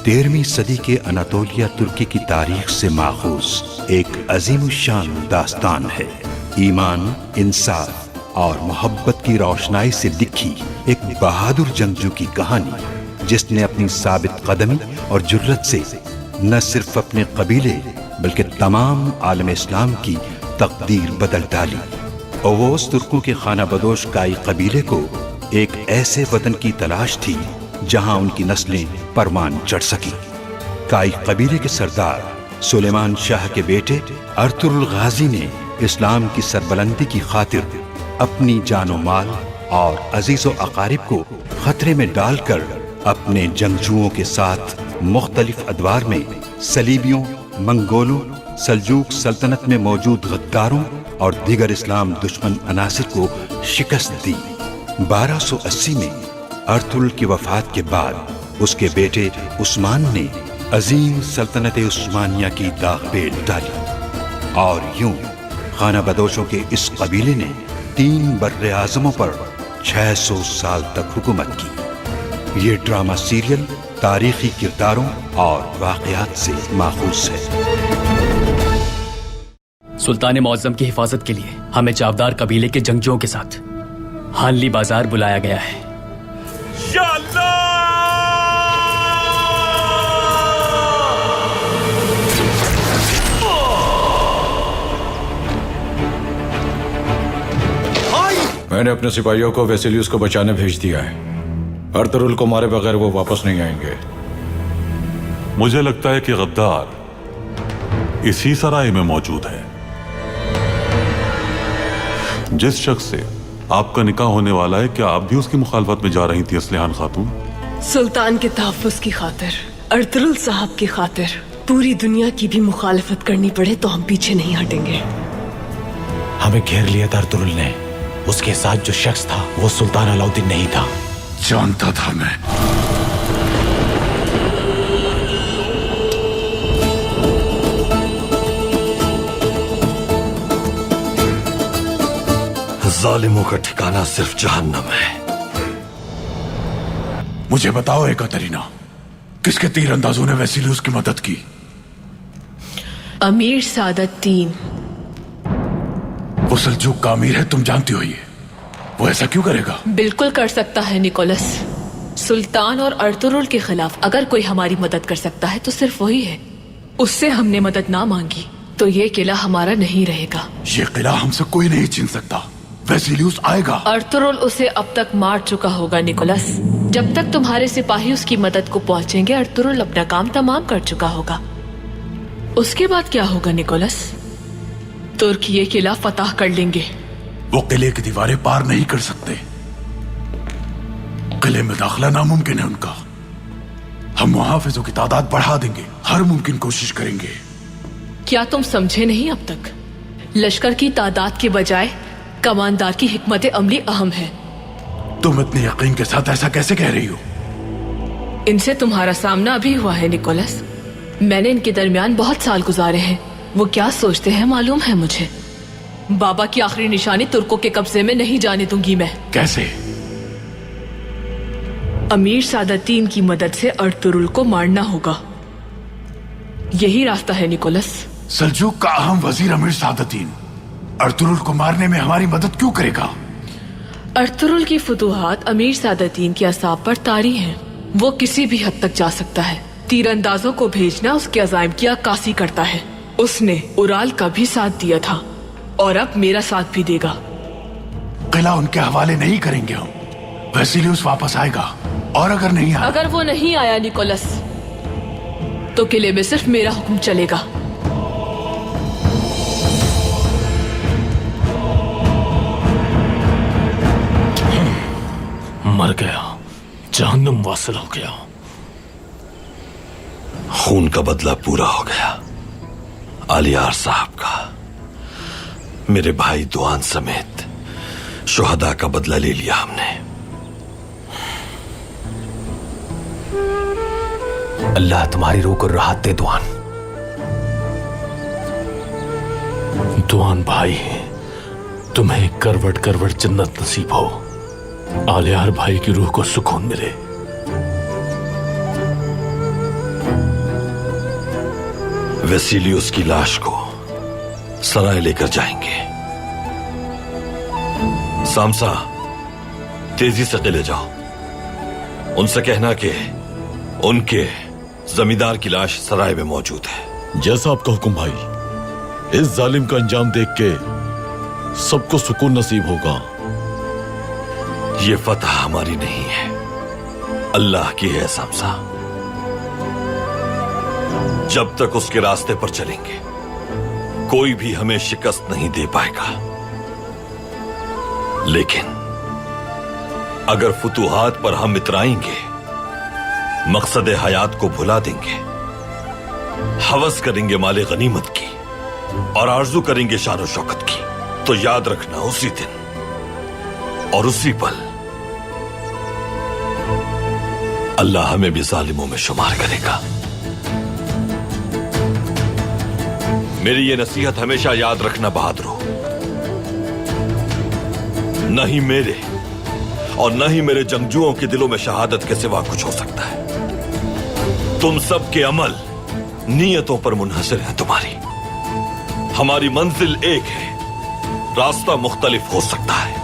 13वीं सदी के अनातोलिया तुर्की की तारीख से माखूज एक अजीमुशान दास्तान है। ईमान, इंसाफ और मोहब्बत की रोशनाई से लिखी एक बहादुर जंगजू की कहानी, जिसने अपनी साबित कदमी और जुर्रत से न सिर्फ अपने कबीले बल्कि तमाम आलम इस्लाम की तकदीर बदल डाली। ओवोस तुर्कों के खाना बदोश काई कबीले को एक ऐसे वतन की तलाश थी जहां उनकी नस्लें परवान चढ़ सकी। काई कबीले के सरदार सुलेमान शाह के बेटे अर्तुरुल गाजी ने इस्लाम की सरबलंदी की खातिर अपनी जानो माल और अजीजो अकारिब को खतरे में डालकर अपने जंगजुओं के साथ मुख्तलिफ अदवार में सलीबियों, मंगोलों, सल्जूक सल्तनत में मौजूद गद्दारों और दीगर इस्लाम दुश्मन अनासिर को शिकस्त दी। 1280 में अर्तुरुल की वफात के बाद उसके बेटे उस्मान ने अजीम सल्तनत उस्मानिया की दागपेट डाली और यूं खाना बदोशों के इस कबीले ने 3 बर्रे आज़मों पर 600 साल तक हुकूमत की। ये ड्रामा सीरियल तारीखी किरदारों और वाक़यात से माखूज है। सुल्तान मौज़म की हिफाजत के लिए हमें चावदार कबीले के जंगजुओं के साथ हानली बाजार बुलाया गया है। या अल्लाह! मैंने अपने सिपाहियों को वेसिलियस को बचाने भेज दिया है। अर्तुरुल को मारे बगैर वो वापस नहीं आएंगे। मुझे लगता है कि गद्दार इसी सराय में मौजूद है। जिस शख्स से आपका निकाह होने वाला है, क्या आप भी उसकी मुखालफत में जा रही थी असलिहान खातून? सुल्तान के तहफ्फुज़ की खातिर, अर्तुरुल साहब की खातिर पूरी दुनिया की भी मुखालफत करनी पड़े तो हम पीछे नहीं हटेंगे। हमें घेर लिया था अर्तुरुल ने। उसके साथ जो शख्स था वो सुल्तान अलाउद्दीन नहीं था। जानता था मैं। जालिमों का ठिकाना सिर्फ जहन्नम है। मुझे बताओ एकतरीना, किसके तीरंदाजों ने वेसिलियस की मदद की? अमीर सादत तीन। वो सल्जूक का अमीर है, तुम जानती हो ये। वो ऐसा क्यों करेगा? बिल्कुल कर सकता है निकोलस। सुल्तान और अर्तुरुल के खिलाफ अगर कोई हमारी मदद कर सकता है तो सिर्फ वही है। उससे हमने मदद ना मांगी तो ये किला हमारा नहीं रहेगा। ये किला हमसे कोई नहीं छीन सकता। वेसिलियस आएगा। अर्तुरुल उसे अब तक मार चुका होगा निकोलस। जब तक तुम्हारे सिपाही उसकी मदद को पहुंचेंगे अर्तुरुल अपना काम तमाम कर चुका होगा। उसके बाद क्या होगा निकोलस? तुर्क ये किला फतह कर लेंगे। वो किले की दीवारें पार नहीं कर सकते। किले में दाखिला नामुमकिन है उनका। हम मुहाफिजों की तादाद बढ़ा देंगे, हर मुमकिन कोशिश करेंगे। क्या तुम समझे नहीं अब तक? लश्कर की तादाद के बजाय कमांडर की हिकमत अमली अहम है। तुम इतने यकीन के साथ ऐसा कैसे कह रही हो? इनसे तुम्हारा सामना अभी हुआ है निकोलस। मैंने इनके दरमियान बहुत साल गुजारे हैं। वो क्या सोचते हैं मालूम है मुझे। बाबा की आखिरी निशानी तुर्कों के कब्जे में नहीं जाने दूंगी मैं। कैसे? अमीर सादतीन की मदद से अर्तुरुल को मारना होगा। यही रास्ता है निकोलस। सल्जूक का अहम वजीर अमीर सादतीन अर्तुरुल को मारने में हमारी मदद क्यों करेगा? अर्तुरुल की फुतूहात अमीर सादतीन के असाब पर तारी हैं। वो किसी भी हद तक जा सकता है। तीरंदाजों को भेजना उसके अज़ाइम की अक्कासी करता है। उसने उराल का भी साथ दिया था और अब मेरा साथ भी देगा। किला उनके हवाले नहीं करेंगे हम। वेसिलियस वापस आएगा और अगर नहीं आया, अगर वो नहीं आया निकोलस तो किले में सिर्फ मेरा हुक्म चलेगा। मर गया, जहन्नुम वासिल हो गया। खून का बदला पूरा हो गया। आलियार साहब का, मेरे भाई दुआन समेत शुहदा का बदला ले लिया हमने। अल्लाह तुम्हारी रूह को राहत दे दुआन। दुआन भाई, तुम्हें करवट करवट जन्नत नसीब हो। आलियार भाई की रूह को सुकून मिले। वेसिलियस की लाश को सराय लेकर जाएंगे। सामसा, तेजी से किले जाओ। उनसे कहना कि उनके जमींदार की लाश सराय में मौजूद है। जैसा आपका हुक्म भाई। इस जालिम का अंजाम देख के सबको सुकून नसीब होगा। ये फतह हमारी नहीं है, अल्लाह की है सामसा। जब तक उसके रास्ते पर चलेंगे कोई भी हमें शिकस्त नहीं दे पाएगा। लेकिन अगर फुतूहात पर हम इतराएंगे, मकसद हयात को भुला देंगे, हवस करेंगे माले गनीमत की और आरजू करेंगे शान शौकत की, तो याद रखना उसी दिन और उसी पल अल्लाह हमें भी जालिमों में शुमार करेगा। मेरी ये नसीहत हमेशा याद रखना बहादुरों। न ही मेरे और न ही मेरे जंगजुओं के दिलों में शहादत के सिवा कुछ हो सकता है। तुम सब के अमल नीयतों पर मुनहसर है तुम्हारी। हमारी मंजिल एक है, रास्ता मुख्तलिफ हो सकता है।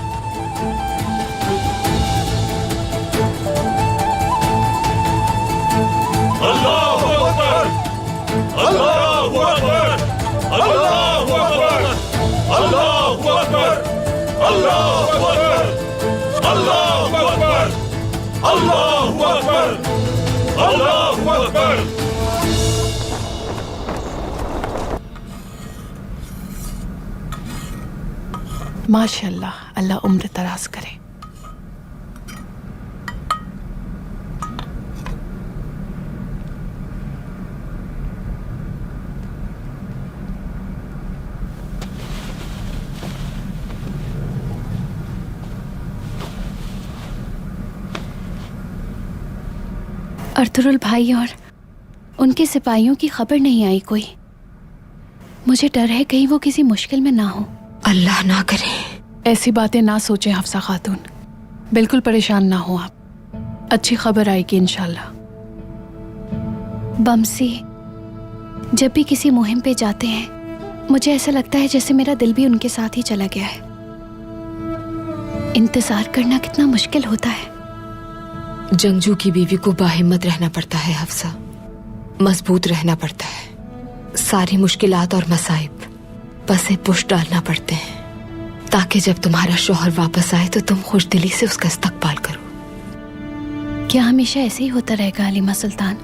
अल्लाहु अकबर, अल्लाहु अकबर, अल्लाहु अकबर, अल्लाहु अकबर, अल्लाहु अकबर, अल्लाहु अकबर, अल्लाहु अकबर, अल्लाहु अकबर। माशाअल्लाह, अल्लाह उम्र दराज करे। अर्तुरुल भाई और उनके सिपाहियों की खबर नहीं आई कोई। मुझे डर है कहीं वो किसी मुश्किल में ना हो। अल्लाह ना करे। ऐसी बातें ना सोचें हफ्सा खातून, बिल्कुल परेशान ना हो आप। अच्छी खबर आएगी इंशाल्लाह। बमसी जब भी किसी मुहिम पे जाते हैं मुझे ऐसा लगता है जैसे मेरा दिल भी उनके साथ ही चला गया है। इंतजार करना कितना मुश्किल होता है। जंगजू की बीवी को बाहिम्मत रहना पड़ता है हफ्सा, मजबूत रहना पड़ता है। सारी मुश्किलात और मसाइब पसे पुश डालना पड़ते हैं ताकि जब तुम्हारा शौहर वापस आए तो तुम खुश दिली से उसका इस्तकबाल करो। क्या हमेशा ऐसे ही होता रहेगा अलीमा सुल्तान?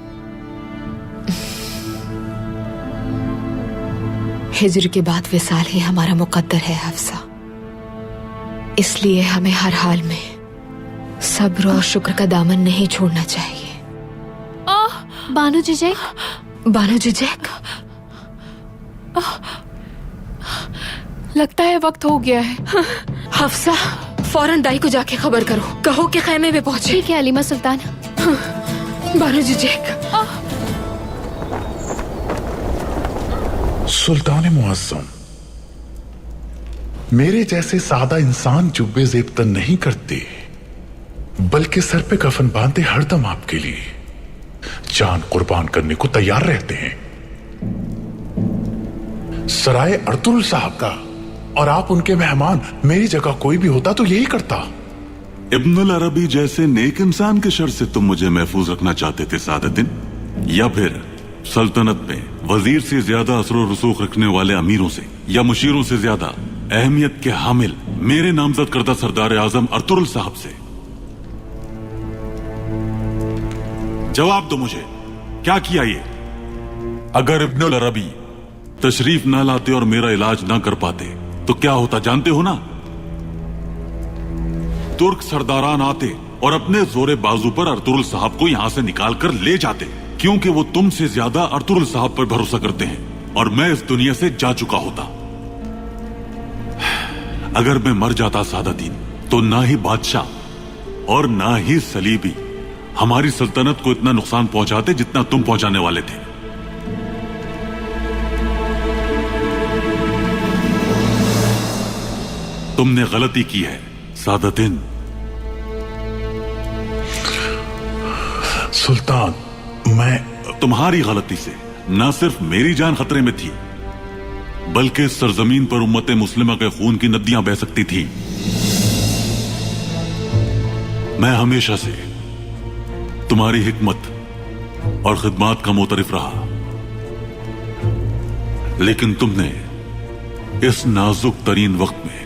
हिज्र के बाद विसाल ही हमारा मुकद्दर है हफ्सा, इसलिए हमें हर हाल में सब्र और शुक्र का दामन नहीं छोड़ना चाहिए। बानो जिजेक, बानो जिजेक, लगता है वक्त हो गया है। हफ्सा फौरन दाई को जाके खबर करो, कहो कि खैमे में पहुंचे। ठीक है अलीमा सुल्तान। बानो जिजेक। सुल्तान मुअज्जम, मेरे जैसे सादा इंसान जुब्बे जेब तन नहीं करते, बल्कि सर पे कफन बांधे हरदम आपके लिए जान कुर्बान करने को तैयार रहते हैं। सराय अर्तुरुल साहब का और आप उनके मेहमान, मेरी जगह कोई भी होता तो यही करता। इब्नुल अरबी जैसे नेक इंसान के शर से तुम मुझे महफूज रखना चाहते थे सादतिन, या फिर सल्तनत में वजीर से ज्यादा असर रसूख रखने वाले अमीरों से या मुशीरों से ज्यादा अहमियत के हामिल मेरे नामजद करदा सरदार आजम अर्तुरुल साहब से? जवाब दो मुझे, क्या किया ये? अगर इब्नुल अरबी तशरीफ ना लाते और मेरा इलाज ना कर पाते तो क्या होता जानते हो ना? तुर्क सरदारान आते और अपने जोरे बाजू पर अर्तुरुल साहब को यहां से निकाल कर ले जाते, क्योंकि वो तुमसे ज्यादा अर्तुरुल साहब पर भरोसा करते हैं और मैं इस दुनिया से जा चुका होता। अगर मैं मर जाता सादतीन, तो ना ही बादशाह और ना ही सलीबी हमारी सल्तनत को इतना नुकसान पहुंचाते जितना तुम पहुंचाने वाले थे। तुमने गलती की है सादतिन। सुल्तान, मैं तुम्हारी गलती से न सिर्फ मेरी जान खतरे में थी, बल्कि सरजमीन पर उम्मत मुस्लिमा के खून की नदियां बह सकती थी। मैं हमेशा से तुम्हारी हिकमत और खिदमत का मोतरिफ रहा, लेकिन तुमने इस नाजुक तरीन वक्त में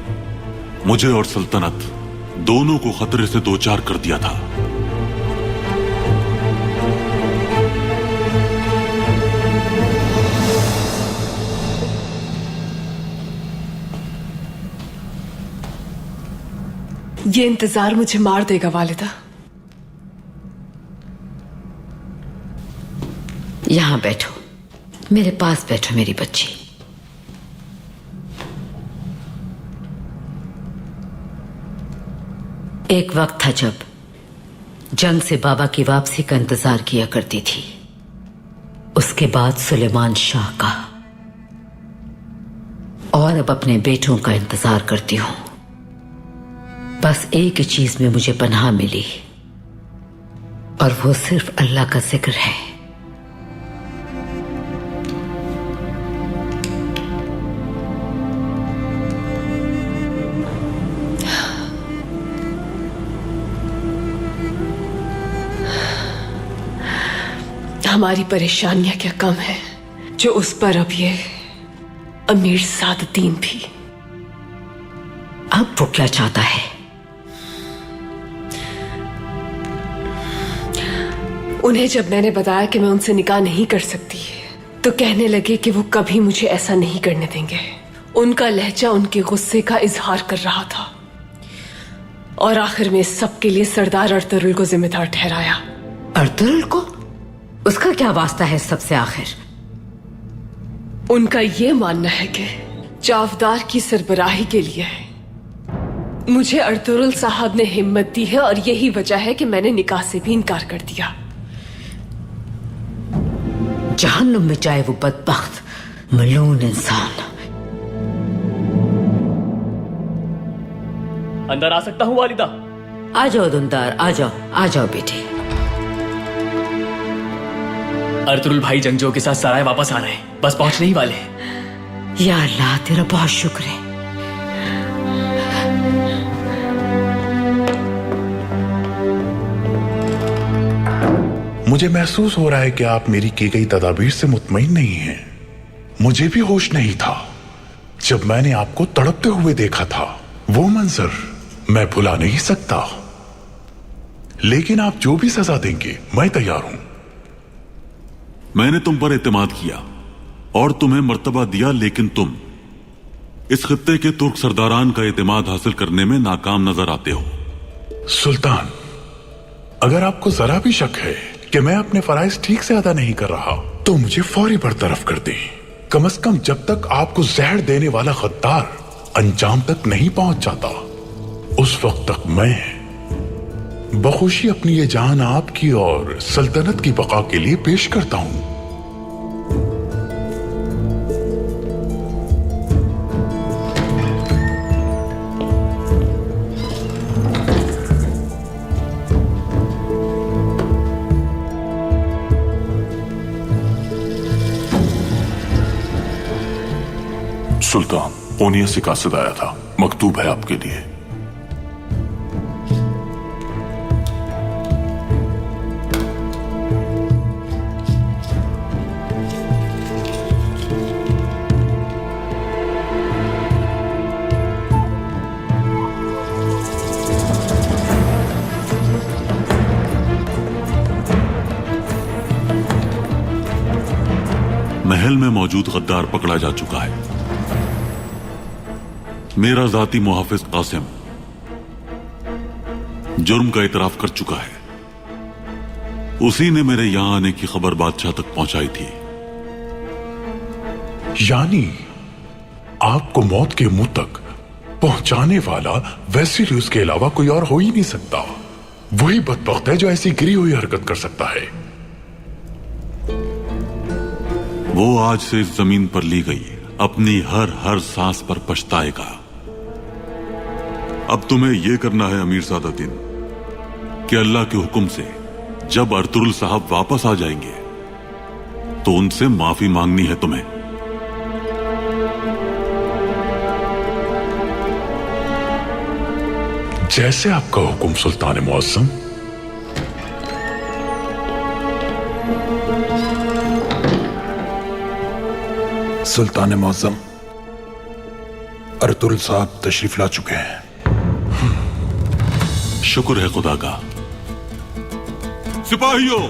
मुझे और सल्तनत दोनों को खतरे से दो चार कर दिया था। ये इंतजार मुझे मार देगा वालिदा। यहां बैठो, मेरे पास बैठो मेरी बच्ची। एक वक्त था जब जंग से बाबा की वापसी का इंतजार किया करती थी, उसके बाद सुलेमान शाह का, और अब अपने बेटों का इंतजार करती हूं। बस एक चीज में मुझे पनाह मिली, और वो सिर्फ अल्लाह का जिक्र है। हमारी परेशानियां क्या कम है जो उस पर अब ये अमीर सादतीन भी। अब वो क्या चाहता है? उन्हें जब मैंने बताया कि मैं उनसे निकाह नहीं कर सकती, तो कहने लगे कि वो कभी मुझे ऐसा नहीं करने देंगे। उनका लहजा उनके गुस्से का इजहार कर रहा था, और आखिर में इस सब के लिए सरदार अर्तुरुल को जिम्मेदार ठहराया। अर्तुरुल को? उसका क्या वास्ता है सबसे? आखिर उनका यह मानना है कि जावदार की सरबराही के लिए मुझे अर्तुरुल साहब ने हिम्मत दी है, और यही वजह है कि मैंने निकाह से भी इनकार कर दिया। जहन्नुम में जाए वो बदबख्त मलून इंसान। अंदर आ सकता हूँ वालिदा? आ जाओ दुंदार, आ जाओ, आ जाओ बेटे। अर्तुरुल भाई जंगजों के साथ सराय वापस आ रहे हैं, बस पहुंचने ही वाले हैं। या अल्लाह, तेरा बहुत शुक्र है। मुझे महसूस हो रहा है कि आप मेरी की गई तदाबीर से मुतमईन नहीं हैं। मुझे भी होश नहीं था जब मैंने आपको तड़पते हुए देखा था। वो मंजर मैं भुला नहीं सकता, लेकिन आप जो भी सजा देंगे मैं तैयार हूं। मैंने तुम पर एतमाद किया और तुम्हें मर्तबा दिया, लेकिन तुम इस खित्ते के तुर्क सरदारान का एतमाद हासिल करने में नाकाम नजर आते हो। सुल्तान, अगर आपको जरा भी शक है कि मैं अपने फराइज ठीक से अदा नहीं कर रहा, तो मुझे फौरी बरतरफ कर दें। कम से कम जब तक आपको जहर देने वाला गद्दार अंजाम तक नहीं पहुंच जाता, उस वक्त तक मैं बखुशी अपनी ये जान आपकी और सल्तनत की बका के लिए पेश करता हूं। सुल्तान, ओनिया से कासिद आया था, मकतूब है आपके लिए। महल में मौजूद गद्दार पकड़ा जा चुका है। मेरा जाती मुहाफिज कासिम जुर्म का इतराफ कर चुका है। उसी ने मेरे यहां आने की खबर बादशाह तक पहुंचाई थी। यानी आपको मौत के मुंह तक पहुंचाने वाला वेसिलियस के अलावा कोई और हो ही नहीं सकता। वही बदबख्त है जो ऐसी गिरी हुई हरकत कर सकता है। वो आज से इस जमीन पर ली गई अपनी हर सांस पर पछताएगा। अब तुम्हें यह करना है अमीर सादतीन कि अल्लाह के हुक्म से जब अर्तुरुल साहब वापस आ जाएंगे तो उनसे माफी मांगनी है तुम्हें। जैसे आपका हुक्म सुल्तान मुअज्जम। सुल्तान मुअज्जम, अर्तुरुल साहब तशरीफ ला चुके हैं। शुक्र है खुदा का। सिपाहियों,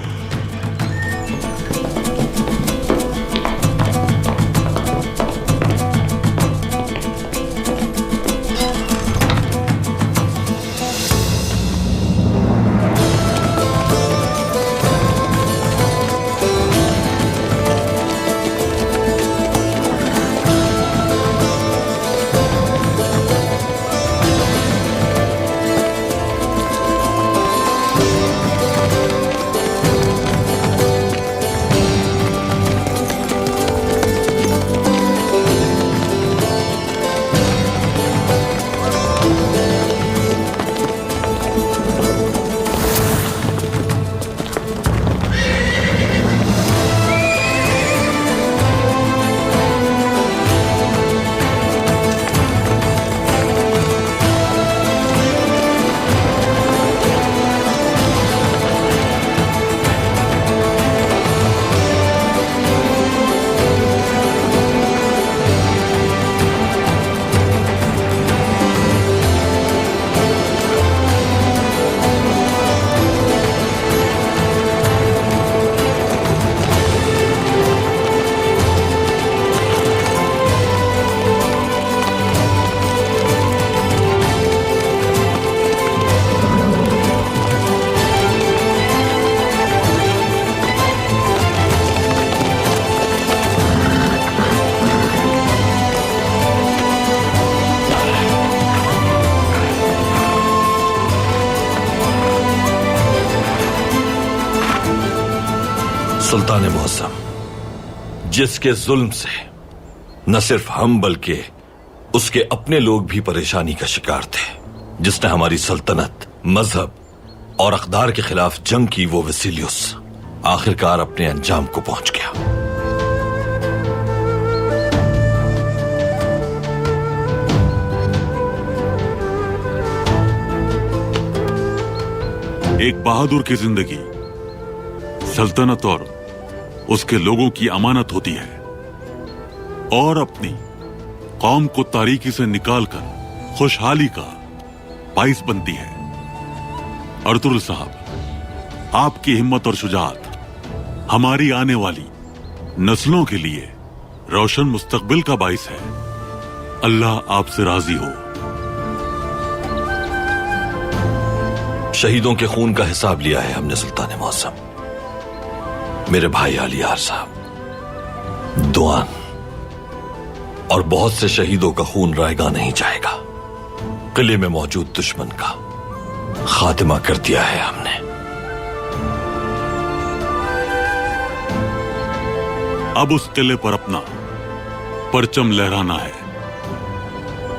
सुल्तान मुअज्जम, जिसके जुल्म से न सिर्फ हम बल्कि उसके अपने लोग भी परेशानी का शिकार थे, जिसने हमारी सल्तनत, मजहब और अक़दार के खिलाफ जंग की, वो वेसिलियस आखिरकार अपने अंजाम को पहुंच गया। एक बहादुर की जिंदगी सल्तनत और उसके लोगों की अमानत होती है और अपनी कौम को तारीकी से निकालकर खुशहाली का बाइस बनती है। अर्तुरुल साहब, आपकी हिम्मत और शुजाअत हमारी आने वाली नस्लों के लिए रोशन मुस्तकबिल का बाइस है। अल्लाह आपसे राजी हो। शहीदों के खून का हिसाब लिया है हमने सुल्तान मुअज्जम। मेरे भाई आलियार साहब, दुआन और बहुत से शहीदों का खून रायगा नहीं जाएगा। किले में मौजूद दुश्मन का खात्मा कर दिया है हमने। अब उस किले पर अपना परचम लहराना है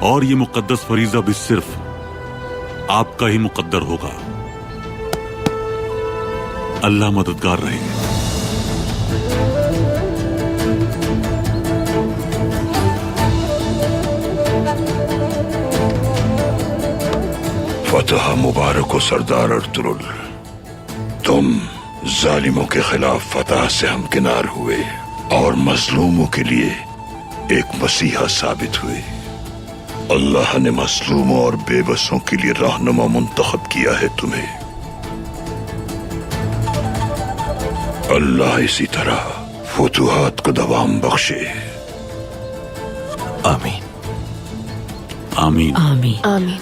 और ये मुकद्दस फरीजा भी सिर्फ आपका ही मुकद्दर होगा। अल्लाह मददगार रहे। फतह मुबारक हो सरदार अर्तुरुल। तुम जालिमों के खिलाफ फतह से हमकिनार हुए और मजलूमों के लिए एक मसीहा साबित हुए। अल्लाह ने मजलूमों और बेबसों के लिए रहनुमा मुंतखब किया है तुम्हें। अल्लाह इसी तरह फुतूहात को दवाम बख्शे। आमीन आमीन आमीन आमीन।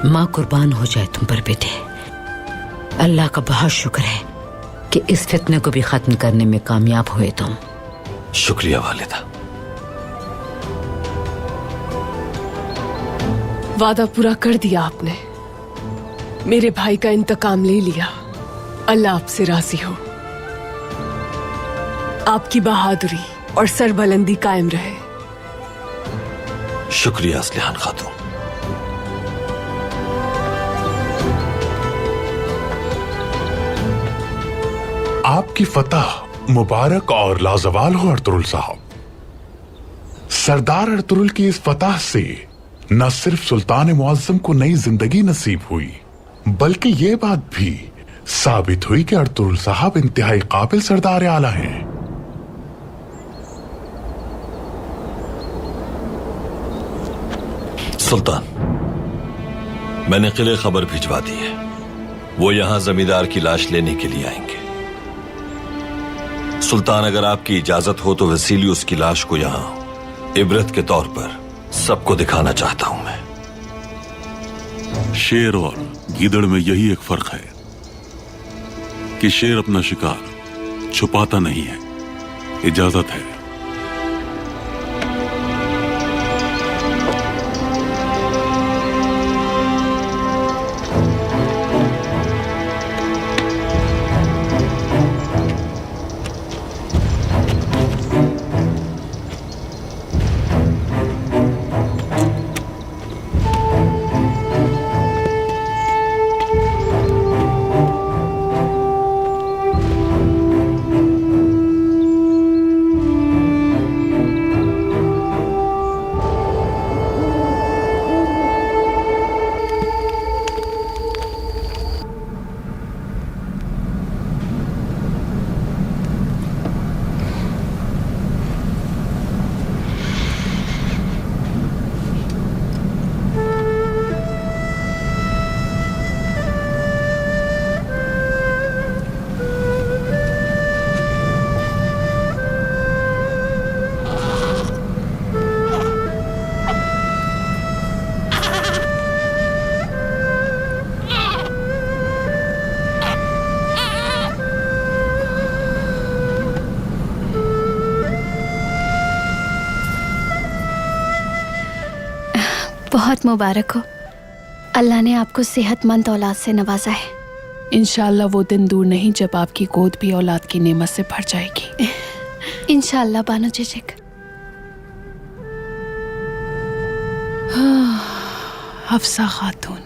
माँ कुर्बान हो जाए तुम पर बेटे। अल्लाह का बहुत शुक्र है कि इस फितने को भी खत्म करने में कामयाब हुए तुम। शुक्रिया वालिदा। वादा पूरा कर दिया आपने। मेरे भाई का इंतकाम ले लिया। अल्लाह आपसे राजी हो। आपकी बहादुरी और सरबलंदी कायम रहे। शुक्रिया असलिहान खातून। आपकी फतह मुबारक और लाजवाल हो अर्तुरुल साहब। सरदार अर्तुरुल की इस फतह से न सिर्फ सुल्तान मुअज्जम को नई जिंदगी नसीब हुई, बल्कि यह बात भी साबित हुई कि अर्तुरुल साहब इंतहाई काबिल सरदार आला हैं। सुल्तान, मैंने किले खबर भिजवा दी है। वो यहां जमींदार की लाश लेने के लिए आएंगे। सुल्तान, अगर आपकी इजाजत हो तो वसीलियुस की लाश को यहां इबरत के तौर पर सबको दिखाना चाहता हूं मैं। शेर और गीदड़ में यही एक फर्क है कि शेर अपना शिकार छुपाता नहीं है, इजाजत है। बहुत मुबारक हो। अल्लाह ने आपको सेहतमंद औलाद से नवाजा है। इंशाल्लाह वो दिन दूर नहीं जब आपकी गोद भी औलाद की नेमत से भर जाएगी। इंशाल्लाह बानो चिचिक। हफ्सा खातून,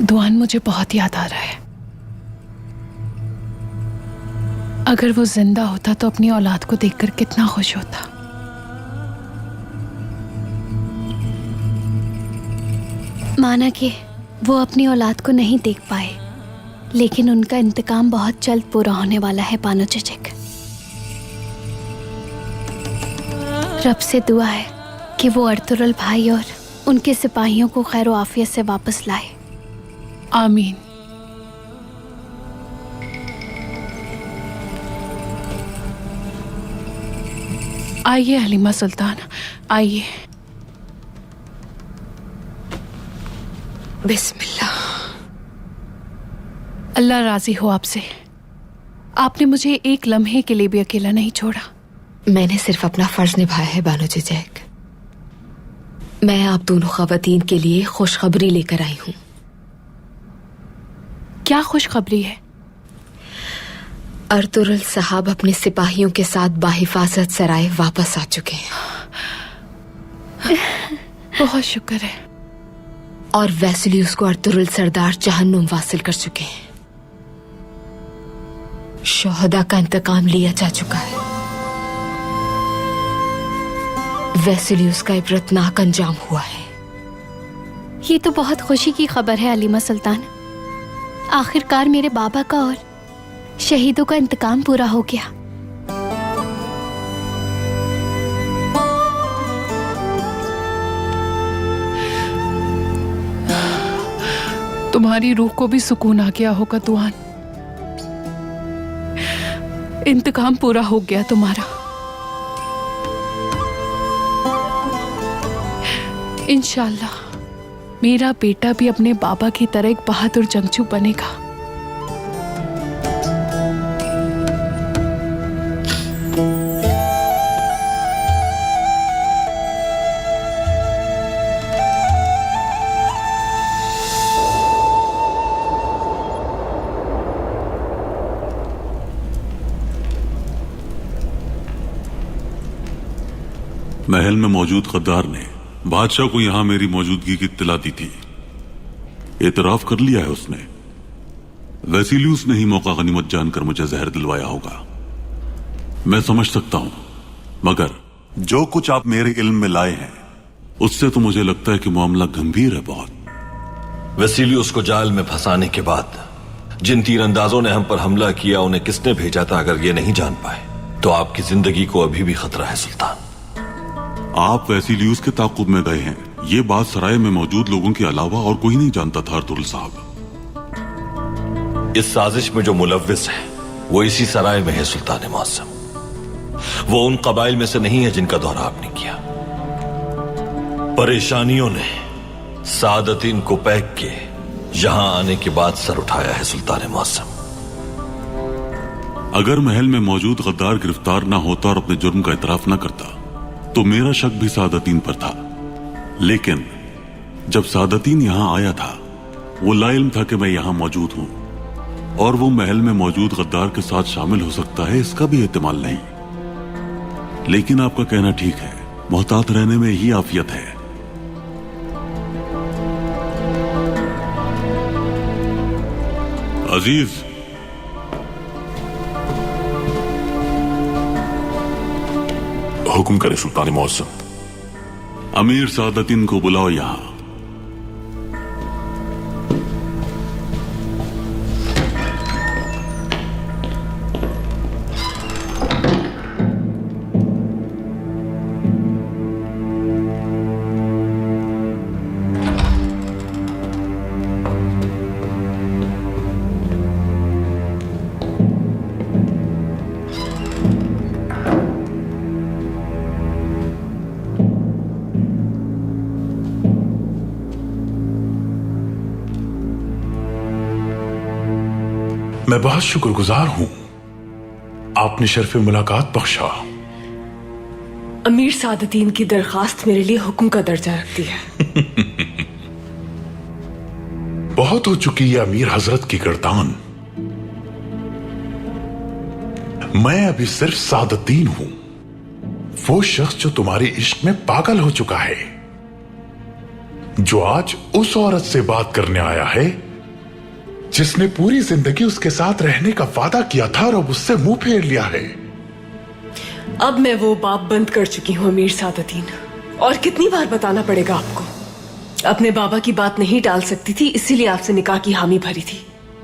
दुआन मुझे बहुत याद आ रहा है। अगर वो जिंदा होता तो अपनी औलाद को देखकर कितना खुश होता। माना कि वो अपनी औलाद को नहीं देख पाए, लेकिन उनका इंतकाम बहुत जल्द पूरा होने वाला है बानो चिचिक। रब से दुआ है कि वो अर्तुरुल भाई और उनके सिपाहियों को खैर आफियत से वापस लाए। आमीन। आइए हलीमा सुल्तान, आइए। बिस्मिल्लाह। अल्लाह राजी हो आपसे। आपने मुझे एक लम्हे के लिए भी अकेला नहीं छोड़ा। मैंने सिर्फ अपना फर्ज निभाया है बानो चिचिक। मैं आप दोनों खवातीन के लिए खुशखबरी लेकर आई हूं। क्या खुशखबरी है? अर्तुरुल साहब अपने सिपाहियों के साथ बाहिफाजत सराय वापस आ चुके हैं। बहुत शुक्र है। और वैसिलियुस को अर्तुरुल सरदार जहन्नुम वासिल कर चुके हैं। शोहदा का इंतकाम लिया जा चुका है। वैसिलियुस का इबरतनाक अंजाम हुआ है। ये तो बहुत खुशी की खबर है हलीमा सुल्तान। आखिरकार मेरे बाबा का और शहीदों का इंतकाम पूरा हो गया। तुम्हारी रूह को भी सुकून आ गया होगा दुआन। इंतकाम पूरा हो गया तुम्हारा। इंशाल्लाह मेरा बेटा भी अपने बाबा की तरह एक बहादुर जंगजू बनेगा। महल में मौजूद गद्दार ने बादशाह को यहां मेरी मौजूदगी की इत्तला दी थी। एतराफ कर लिया है उसने। वेसिलियस ने ही मौका गनीमत जानकर मुझे जहर दिलवाया होगा, मैं समझ सकता हूं, मगर जो कुछ आप मेरे इल्म में लाए हैं उससे तो मुझे लगता है कि मामला गंभीर है बहुत। वेसिलियस को जाल में फंसाने के बाद जिन तीरंदाजों ने हम पर हमला किया उन्हें किसने भेजा था, अगर ये नहीं जान पाए तो आपकी जिंदगी को अभी भी खतरा है सुल्तान। आप वेसिलियस के ताकुब में गए हैं, ये बात सराय में मौजूद लोगों के अलावा और कोई नहीं जानता था अर्तुगरुल साहब। इस साजिश में जो मुलव्विस है वो इसी सराय में है सुल्तान मुअज्जम। वो उन कबाइल में से नहीं है जिनका दौरा आपने किया। परेशानियों ने सादतीन को पैक के यहां आने के बाद सर उठाया है सुल्तान मुअज्जम। अगर महल में मौजूद गद्दार गिरफ्तार ना होता और अपने जुर्म का इतराफ ना करता तो मेरा शक भी सादतीन पर था, लेकिन जब सादतीन यहां आया था वो लाइल्म था कि मैं यहां मौजूद हूं और वो महल में मौजूद गद्दार के साथ शामिल हो सकता है, इसका भी एहतिमाल नहीं। लेकिन आपका कहना ठीक है, मोहतात रहने में ही आफियत है। अजीज, हुक्म करे सुल्तान मुअज्जम। अमीर सादतीन को बुलाओ यहां। मैं बहुत शुक्रगुजार हूं, आपने शर्फ मुलाकात बख्शा। अमीर सादतीन की दरखास्त मेरे लिए हुक्म का दर्जा रखती है। बहुत हो चुकी है अमीर हजरत की गर्दान। मैं अभी सिर्फ सादतीन हूं, वो शख्स जो तुम्हारे इश्क में पागल हो चुका है, जो आज उस औरत से बात करने आया है जिसने पूरी जिंदगी उसके साथ रहने का वादा किया था और अब उससे मुंह फेर लिया है। अब मैं वो बाप बंद कर चुकी हूँ अमीर सादतीन, और कितनी बार बताना पड़ेगा आपको। अपने बाबा की बात नहीं टाल सकती थी, इसीलिए आपसे निकाह की हामी भरी थी,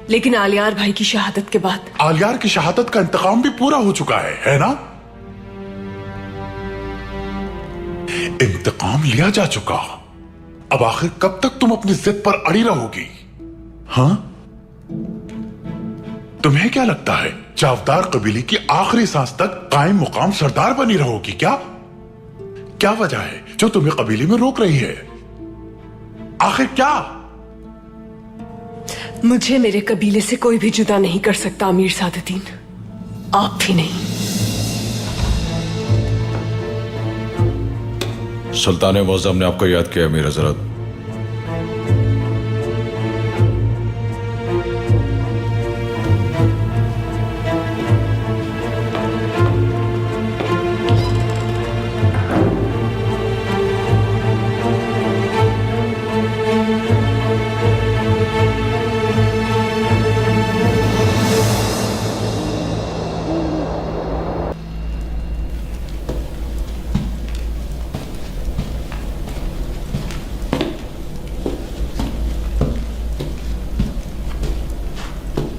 लेकिन आलियार भाई की शहादत के बाद आलियार की शहादत का इंतकाम भी पूरा हो चुका है ना? इंतकाम लिया जा चुका, अब आखिर कब तक तुम अपनी जिद पर अड़ी रहोगी? हाँ, तुम्हें क्या लगता है चावदार कबीले की आखिरी सांस तक कायम मुकाम सरदार बनी रहोगी क्या? क्या वजह है जो तुम्हें कबीले में रोक रही है? आखिर क्या? मुझे मेरे कबीले से कोई भी जुदा नहीं कर सकता अमीर सादतीन, आप भी नहीं। सुल्तान मुअज्जम ने आपको याद किया अमीर हजरत।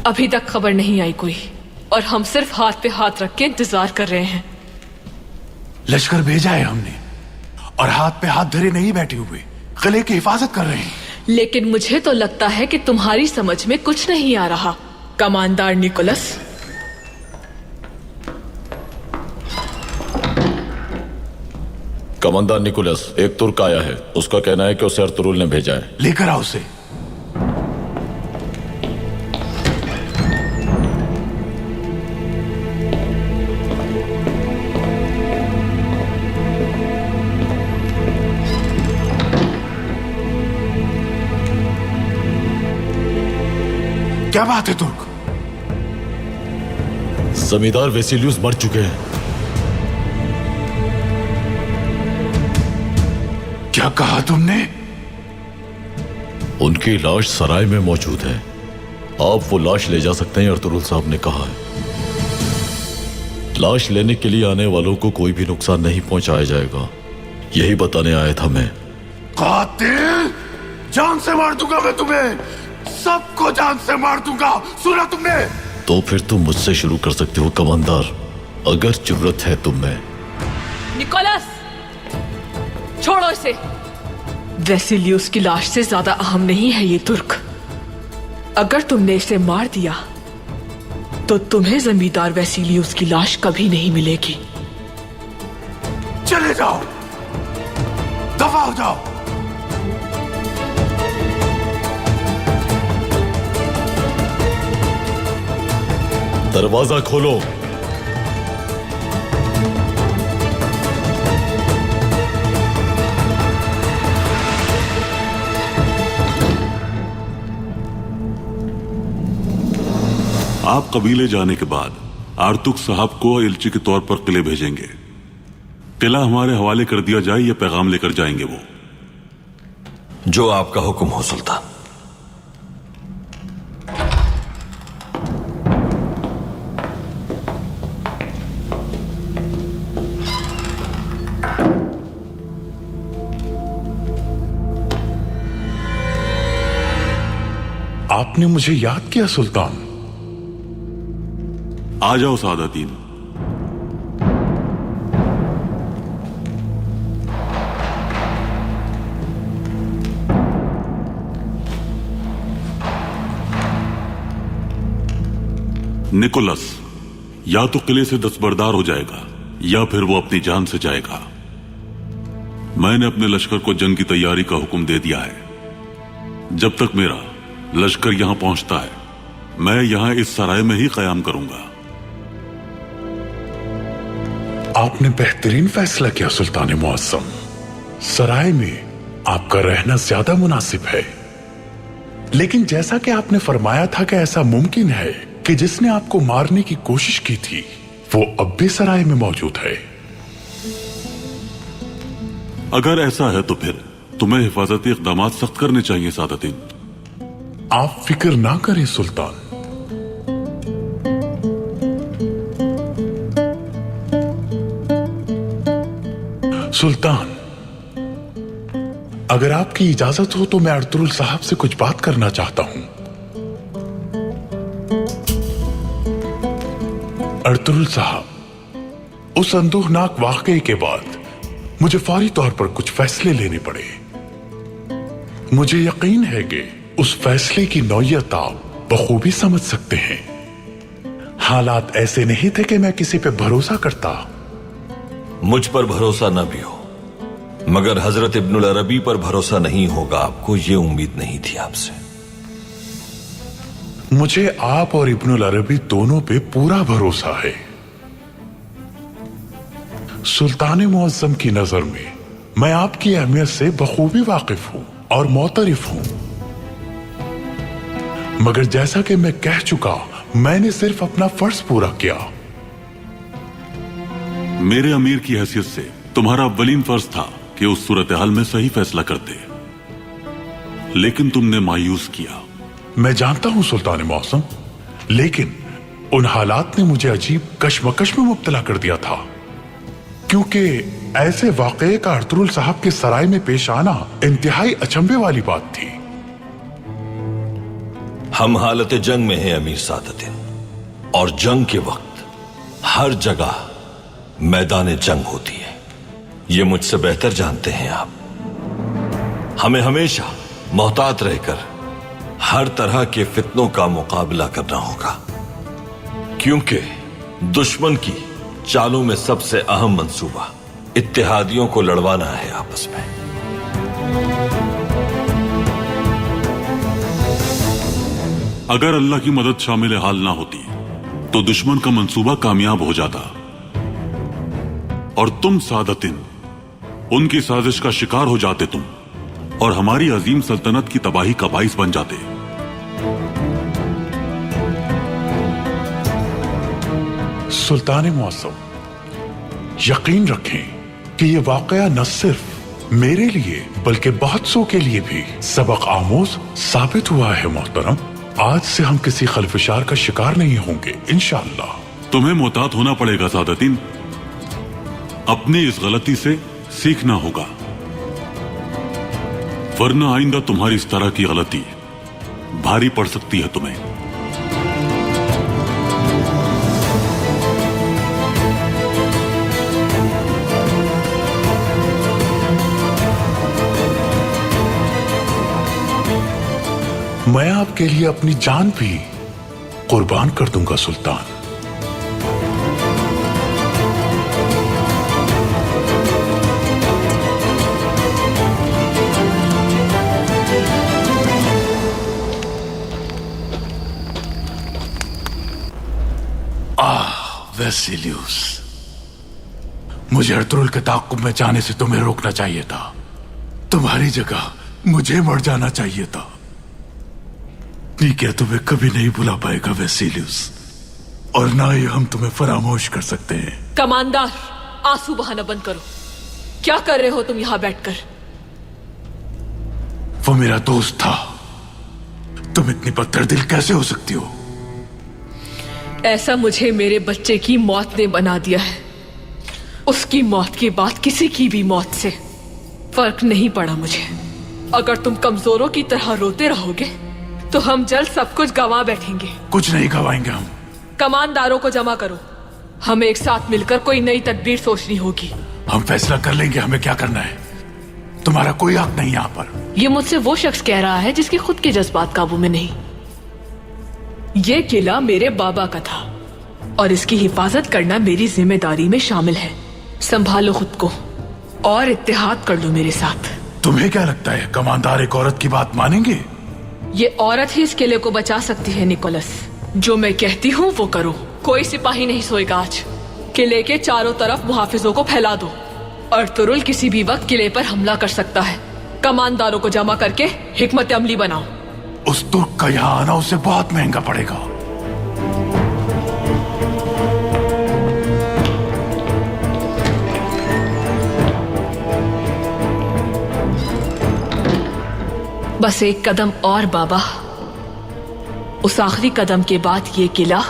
अभी तक खबर नहीं आई कोई, और हम सिर्फ हाथ पे हाथ रख के इंतजार कर रहे हैं। लश्कर भेजा है हमने और हाथ पे हाथ धरे नहीं बैठे हुए, किले की हिफाजत कर रहे हैं। लेकिन मुझे तो लगता है कि तुम्हारी समझ में कुछ नहीं आ रहा कमांडर निकोलस। कमांडर निकोलस, एक तुर्क आया है, उसका कहना है कि उसे अर्तुगरुल ने भेजा है। लेकर आओ उसे। क्या बात है तुर्क? जमींदार वेसिलियस मर चुके हैं। क्या कहा तुमने? उनकी लाश सराय में मौजूद है। आप वो लाश ले जा सकते हैं, अर्तुरुल साहब ने कहा है। लाश लेने के लिए आने वालों को कोई भी नुकसान नहीं पहुंचाया जाएगा, यही बताने आया था मैं। कातिल, जान से मार दूंगा मैं तुम्हें, सबको जान से मार दूंगा, सुना तुमने? तो फिर तुम मुझसे शुरू कर सकते हो कमांडर, अगर जरूरत है तुम में। निकोलस, छोड़ो इसे। वेसिलियस की लाश से ज्यादा अहम नहीं है ये तुर्क। अगर तुमने इसे मार दिया तो तुम्हें जमींदार वेसिलियस की लाश कभी नहीं मिलेगी। चले जाओ, दफा हो जाओ। दरवाजा खोलो। आप कबीले जाने के बाद आर्तुक साहब को एलची के तौर पर किले भेजेंगे। किला हमारे हवाले कर दिया जाए, यह पैगाम लेकर जाएंगे वो। जो आपका हुक्म हो सुल्तान। आपने मुझे याद किया सुल्तान। आ जाओ सादातीन। निकोलस या तो किले से दस्तबरदार हो जाएगा या फिर वो अपनी जान से जाएगा। मैंने अपने लश्कर को जंग की तैयारी का हुक्म दे दिया है। जब तक मेरा लश्कर यहां पहुंचता है, मैं यहां इस सराय में ही कयाम करूंगा। आपने बेहतरीन फैसला किया सुल्तान मुअज्जम। सराय में आपका रहना ज्यादा मुनासिब है। लेकिन जैसा कि आपने फरमाया था कि ऐसा मुमकिन है कि जिसने आपको मारने की कोशिश की थी वो अब भी सराय में मौजूद है। अगर ऐसा है तो फिर तुम्हें हिफाजती इक़दामात सख्त करने चाहिए सादातीन। आप फिक्र ना करें सुल्तान। सुल्तान, अगर आपकी इजाजत हो तो मैं अर्तुरुल साहब से कुछ बात करना चाहता हूं। अर्तुरुल साहब, उस अंदोहनाक वाकये के बाद मुझे फौरी तौर पर कुछ फैसले लेने पड़े। मुझे यकीन है कि उस फैसले की नौयत आप बखूबी समझ सकते हैं। हालात ऐसे नहीं थे कि मैं किसी पे भरोसा करता। मुझ पर भरोसा न भी हो, मगर हजरत इब्नुल अरबी पर भरोसा नहीं होगा आपको, ये उम्मीद नहीं थी आपसे। मुझे आप और इब्नुल अरबी दोनों पे पूरा भरोसा है। सुल्तान मुअज्जम की नजर में मैं आपकी अहमियत से बखूबी वाकिफ हूं और मोतरिफ हूं। मगर जैसा कि मैं कह चुका, मैंने सिर्फ अपना फर्ज पूरा किया। मेरे अमीर की हैसियत से तुम्हारा अव्वलीन फर्ज था कि उस सूरत हाल में सही फैसला करते, लेकिन तुमने मायूस किया। मैं जानता हूं सुल्तान मौसम, लेकिन उन हालात ने मुझे अजीब कश्मकश में मुब्तला कर दिया था, क्योंकि ऐसे वाकये का अर्तुरुल साहब के सराय में पेश आना इंतहाई अचंभे वाली बात थी। हम हालत जंग में हैं अमीर सादतीन, और जंग के वक्त हर जगह मैदान जंग होती है। ये मुझसे बेहतर जानते हैं आप। हमें हमेशा मोहतात रहकर हर तरह के फितनों का मुकाबला करना होगा, क्योंकि दुश्मन की चालों में सबसे अहम मंसूबा इत्तेहादियों को लड़वाना है आपस में। अगर अल्लाह की मदद शामिल हाल ना होती तो दुश्मन का मंसूबा कामयाब हो जाता और तुम सादतिन उनकी साजिश का शिकार हो जाते तुम, और हमारी अजीम सल्तनत की तबाही का बाइस बन जाते। सुल्तान मुअज्जम, यकीन रखें कि यह वाकया न सिर्फ मेरे लिए बल्कि बहुत सौ के लिए भी सबक आमोज साबित हुआ है मोहतरम। आज से हम किसी खलफशार का शिकार नहीं होंगे इंशाअल्लाह। तुम्हें मोहतात होना पड़ेगा सादतीन, अपनी इस गलती से सीखना होगा, वरना आइंदा तुम्हारी इस तरह की गलती भारी पड़ सकती है तुम्हें। मैं आपके लिए अपनी जान भी कुर्बान कर दूंगा सुल्तान। वेसिलियस, मुझे अर्तुरुल के ताक़ुब में जाने से तुम्हें रोकना चाहिए था। तुम्हारी जगह मुझे मर जाना चाहिए था। क्या तुम्हें कभी नहीं भुला पाएगा वेसिलियस, और ना ही हम तुम्हें फरामोश कर सकते हैं। कमांडर, आंसू बहाना बंद करो। क्या कर रहे हो तुम यहां बैठकर? वो मेरा दोस्त था, तुम इतनी पत्थर दिल कैसे हो सकती हो? ऐसा मुझे मेरे बच्चे की मौत ने बना दिया है। उसकी मौत के बाद किसी की भी मौत से फर्क नहीं पड़ा मुझे। अगर तुम कमजोरों की तरह रोते रहोगे तो हम जल्द सब कुछ गंवा बैठेंगे। कुछ नहीं गंवाएंगे हम। कमांडरों को जमा करो, हमें एक साथ मिलकर कोई नई तदबीर सोचनी होगी। हम फैसला कर लेंगे हमें क्या करना है। तुम्हारा कोई हक नहीं यहाँ पर। ये मुझसे वो शख्स कह रहा है जिसके खुद के जज्बात काबू में नहीं। ये किला मेरे बाबा का था और इसकी हिफाजत करना मेरी जिम्मेदारी में शामिल है। संभालो खुद को और इत्तेहाद कर लो मेरे साथ। तुम्हें क्या लगता है कमांडर एक औरत की बात मानेंगे? ये औरत ही इस किले को बचा सकती है निकोलस। जो मैं कहती हूँ वो करो। कोई सिपाही नहीं सोएगा आज। किले के चारों तरफ मुहाफिजों को फैला दो। अर्तुरुल किसी भी वक्त किले पर हमला कर सकता है। कमांडरों को जमा करके हिकमत अमली बनाओ। उस तुर्क का यहाँ आना उसे बहुत महंगा पड़ेगा। बस एक कदम और बाबा। उस आखिरी कदम के बाद ये किला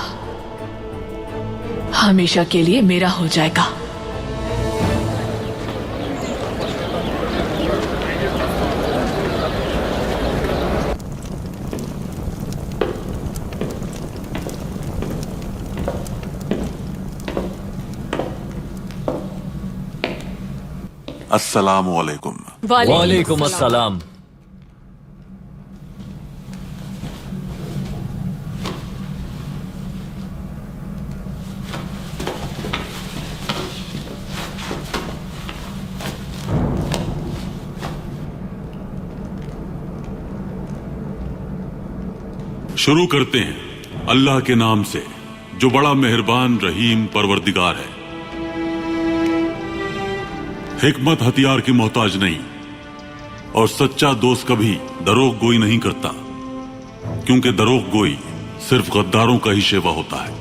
हमेशा के लिए मेरा हो जाएगा। अस्सलामु अलैकुम। वालेकुम अस्सलाम। शुरू करते हैं अल्लाह के नाम से जो बड़ा मेहरबान रहीम परवरदिगार है। हिकमत हथियार की मोहताज नहीं और सच्चा दोस्त कभी दरोग गोई नहीं करता, क्योंकि दरोग गोई सिर्फ गद्दारों का ही शेवा होता है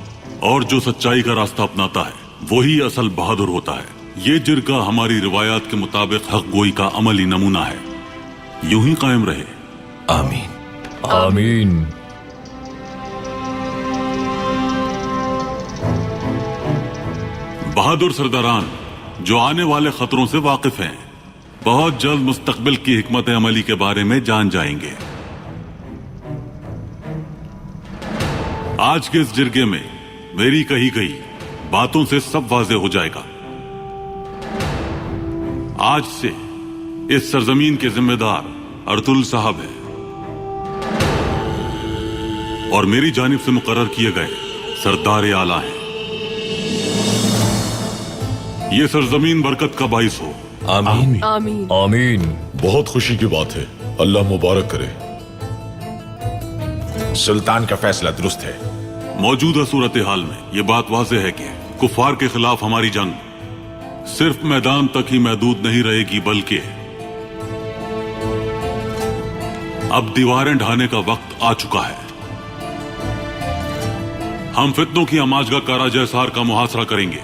और जो सच्चाई का रास्ता अपनाता है वही असल बहादुर होता है। ये जिरगा हमारी रिवायात के मुताबिक हक गोई का अमली नमूना है। यूं ही कायम रहे। आमीन आमीन। बहादुर सरदारान जो आने वाले खतरों से वाकिफ हैं, बहुत जल्द मुस्तकबिल की हिकमत अमली के बारे में जान जाएंगे। आज के इस जिरगे में मेरी कही गई बातों से सब वाज़ेह हो जाएगा। आज से इस सरजमीन के जिम्मेदार अर्तुरुल साहब है और मेरी जानिब से मुकर्रर किए गए सरदार आला हैं। ये सरजमीन बरकत का बाइस हो। आमीन आमीन आमीन। बहुत खुशी की बात है, अल्लाह मुबारक करे। सुल्तान का फैसला दुरुस्त है। मौजूदा सूरत हाल में ये बात वाज़ेह है कि कुफार के खिलाफ हमारी जंग सिर्फ मैदान तक ही महदूद नहीं रहेगी, बल्कि अब दीवारें ढाने का वक्त आ चुका है। हम फितनों की अमाजगा कारा जैसार का मुहासरा करेंगे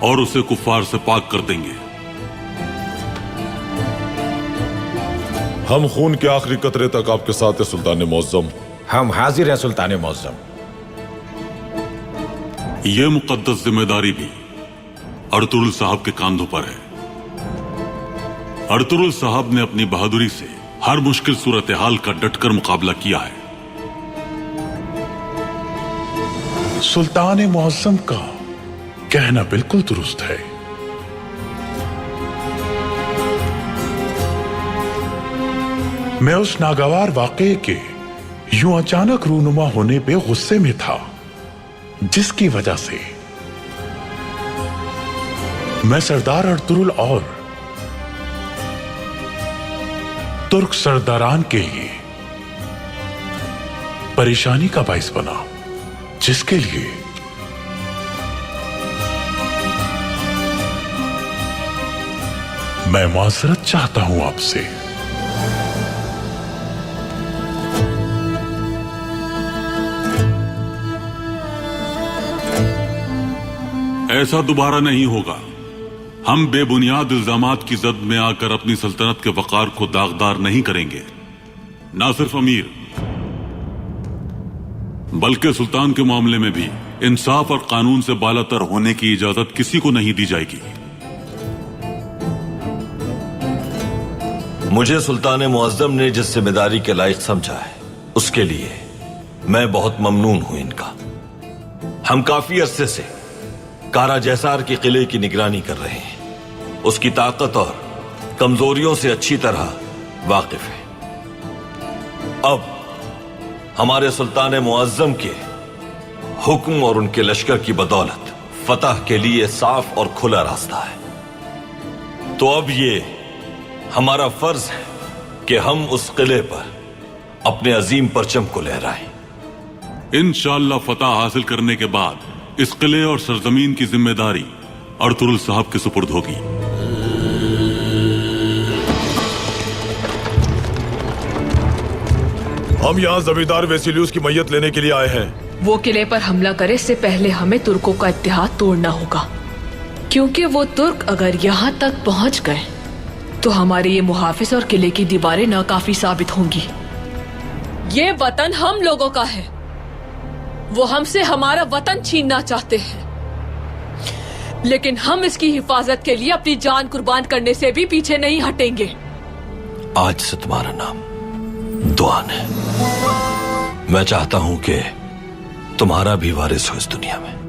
और उसे कुफार से पाक कर देंगे। हम खून के आखिरी कतरे तक आपके साथ है सुल्तान मुअज्जम। हम हाजिर हैं सुल्तान मुअज्जम। यह मुकद्दस जिम्मेदारी भी अर्तुरुल साहब के कांधों पर है। अर्तुरुल साहब ने अपनी बहादुरी से हर मुश्किल सूरत हाल का डटकर मुकाबला किया है। सुल्तान मुअज्जम का कहना बिल्कुल दुरुस्त है। मैं उस नागवार वाकये के यूं अचानक रूनुमा होने पे गुस्से में था, जिसकी वजह से मैं सरदार अर्तुरुल और तुर्क सरदारान के लिए परेशानी का बाइस बना, जिसके लिए मैं माजरत चाहता हूं आपसे। ऐसा दोबारा नहीं होगा। हम बेबुनियाद इल्जामात की जद में आकर अपनी सल्तनत के वकार को दागदार नहीं करेंगे। ना सिर्फ अमीर बल्कि सुल्तान के मामले में भी इंसाफ और कानून से बालातर होने की इजाजत किसी को नहीं दी जाएगी। मुझे सुल्तान मुअज्जम ने जिस जिम्मेदारी के लायक समझा है, उसके लिए मैं बहुत ममनून हूं इनका। हम काफी अरसे से कारा जैसार के किले की निगरानी कर रहे हैं। उसकी ताकत और कमजोरियों से अच्छी तरह वाकिफ है। अब हमारे सुल्तान मुअज्जम के हुक्म और उनके लश्कर की बदौलत फतह के लिए साफ और खुला रास्ता है। तो अब ये हमारा फर्ज है कि हम उस किले पर अपने अजीम परचम को लहराएं। इंशाअल्लाह फतह हासिल करने के बाद इस किले और सरजमीन की जिम्मेदारी अर्तुरुल साहब के सुपुर्द होगी। हम यहाँ जमींदार वेसिलियस की मैयत लेने के लिए आए हैं। वो किले पर हमला करे इससे पहले हमें तुर्कों का इत्तेहाद तोड़ना होगा, क्योंकि वो तुर्क अगर यहाँ तक पहुँच गए तो हमारे ये मुहाफिज और किले की दीवारें नाकाफी साबित होंगी। ये वतन हम लोगों का है, वो हमसे हमारा वतन छीनना चाहते हैं, लेकिन हम इसकी हिफाजत के लिए अपनी जान कुर्बान करने से भी पीछे नहीं हटेंगे। आज से तुम्हारा नाम दुआन है। मैं चाहता हूं कि तुम्हारा भी वारिस हो इस दुनिया में।